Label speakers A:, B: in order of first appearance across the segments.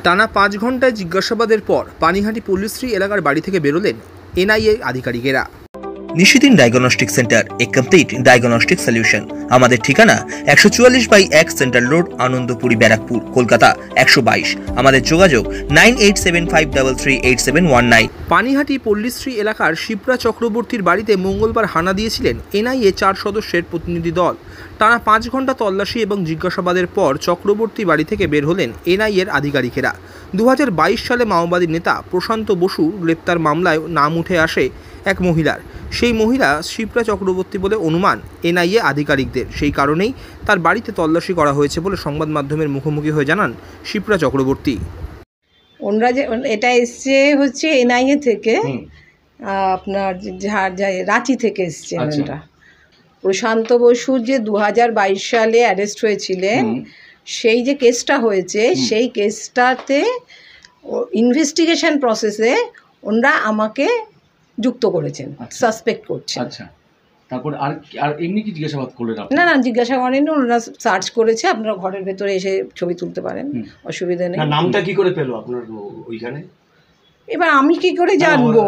A: টানা 5 ঘন্টায় জিজ্ঞাসাবাদের পর পানিহাটি পল্লীশ্রী এলাকার বাড়ি থেকে বেরোলেন এনআইএ আধিকারিকেরা। নিশিদিন ডায়াগনস্টিক সেন্টার, এ কমপ্লিট ডায়াগনস্টিক সলিউশন। আমাদের ঠিকানা 144/1 সেন্ট্রাল রোড, আনন্দপুরি, ব্যারাকপুর, কলকাতা 122। আমাদের যোগাযোগ 9875338719। পানিহাটি পল্লীশ্রী এলাকার শিপ্রা চক্রবর্তীর বাড়িতে মঙ্গলবার হানা দিয়েছিলেন এনআইএ 4 সদস্যের প্রতিনিধি দল। টানা 5 ঘন্টা তল্লাশি এবং জিজ্ঞাসাবাদের পর চক্রবর্তী বাড়ি থেকে বের হলেন এনআইএর আধিকারিকেরা। 2022 সালে মাওবাদী নেতা প্রশান্ত বসু গ্রেপ্তার মামলায় নাম উঠে আসে এক মহিলার। সেই মহিলা শিপ্রা চক্রবর্তী বলে অনুমান এনআইএ আধিকারিকদের। সেই কারণেই তার বাড়িতে তল্লাশি করা হয়েছে বলে সংবাদ মাধ্যমের মুখোমুখি হয়ে জানান শিপ্রা চক্রবর্তী।
B: ওনারা যে এটা এসছে হচ্ছে এনআইএ থেকে, আপনার রাঁচি থেকে এসছে। ওটা প্রশান্ত বসু যে 2022 সালে অ্যারেস্ট হয়েছিলেন, সেই যে কেসটা হয়েছে সেই কেসটাতে ইনভেস্টিগেশন প্রসেসে ওনারা আমাকে যুক্ত করেছেন, সাসপেক্ট করছেন।
C: আচ্ছা, তারপর আর এমনি কি জিজ্ঞাসাবাদ করলেন?
B: না না, জিজ্ঞাসা করেনি, ওনারা সার্চ করেছে। আপনারা ঘরের ভেতরে এসে ছবি তুলতে পারেন, অসুবিধা নেই।
C: নামটা কি করে পেলো আপনার ওইখানে?
B: এবার আমি কি করে জানবো?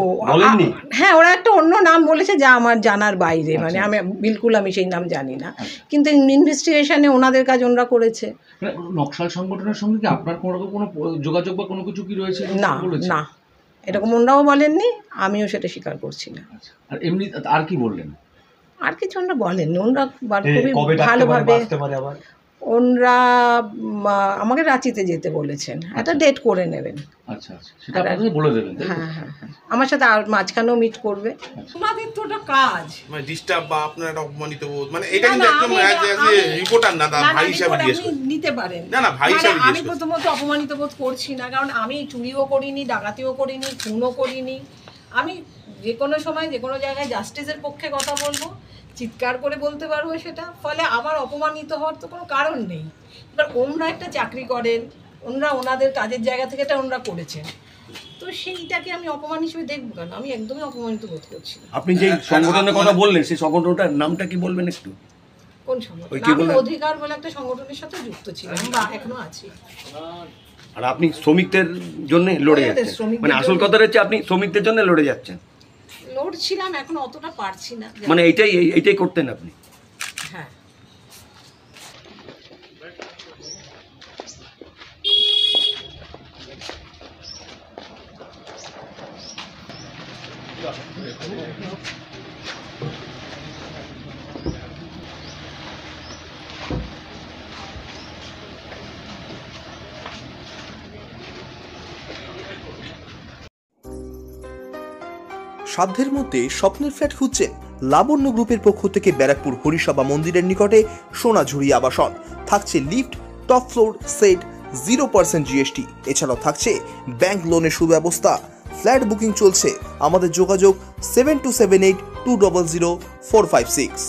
B: হ্যাঁ, ওরা একটা অন্য নাম বলেছে যা আমার জানার বাইরে, মানে আমি বিলকুল সেই নাম জানি না। কিন্তু ইনভেস্টিগেশনে ওনাদের কাজ ওনারা করেছে।
C: নকশাল সংগঠনের সঙ্গে কি আপনার কোনো যোগাযোগ বা কোনো কিছু কি রয়েছে?
B: না না, এরকম ওনারাও বলেননি, আমিও সেটা স্বীকার করছি না।
C: আর এমনি আর কি বললেন?
B: আর কিছু ওনারা বলেননি। ওনারা খুবই ভালোভাবে, ওনারা আমাকে রাঁচিতে যেতে বলেছেন, একটা ডেট করে নেবেন।
C: আচ্ছা আচ্ছা, সেটা আপনাদের বলে দেবেন।
B: হ্যাঁ হ্যাঁ হ্যাঁ, আমার সাথে আর মাঝখানেও মিট করবে। ওনাদের তো ওটা কাজ,
D: মানে ডিস্টার্ব বা আপনার একটা অপমানিত বোধ, মানে এটা কিন্তু একদম রিপোর্টার না, তার ভাই হিসাবে জিজ্ঞেস করুন।
B: নিতে পারেন।
D: না না, ভাই হিসাবে
B: আমি প্রথমত অপমানিত বোধ করছি না, কারণ আমি চুরিও করিনি, ডাকাতিও করিনি, খুনও করিনি। আমি যে কোনো সময় যে কোনো জায়গায় জাস্টিসের পক্ষে কথা বলবো, চিৎকার করে বলতে পারবো সেটা। ফলে আমার অপমানিত হওয়ার তো কোনো কারণ নেই। এবার ওনারা একটা চাকরি করেন, ওনারা ওনাদের কাজের জায়গা থেকে এটা ওনারা করেছেন, তো সেইটাকে আমি অপমান হিসেবে দেখবো কেন? আমি একদমই অপমানিত বোধ করছি না।
C: আপনি যে সংগঠনের কথা বললেন, সেই সংগঠনটার নামটা কি বলবেন একটু?
B: কোন সংগঠন? আমি অধিকার বলে একটা সংগঠনের সাথে যুক্ত ছিলাম বা এখনো আছি।
C: আর আপনি শ্রমিকদের জন্য লড়ে যাচ্ছেন, মানে আসল কথা হচ্ছে আপনি শ্রমিকদের জন্য লড়ে যাচ্ছেন।
B: লড়ছিলাম, এখন অতটা পারছি না,
C: মানে এইটাই করতেন আপনি?
B: হ্যাঁ।
A: সাধ্যের মধ্যে স্বপ্নের ফ্ল্যাট খুঁজছেন? লাবণ্য গ্রুপের পক্ষ থেকে ব্যারাকপুর হরিসভা মন্দিরের নিকটে সোনাঝুরি আবাসন। থাকছে lift, top floor, set, 0% GST. এছাড়াও থাকছে ব্যাংক লোনের সুব্যবস্থা। ফ্ল্যাট বুকিং চলছে। আমাদের যোগাযোগ 7278200456।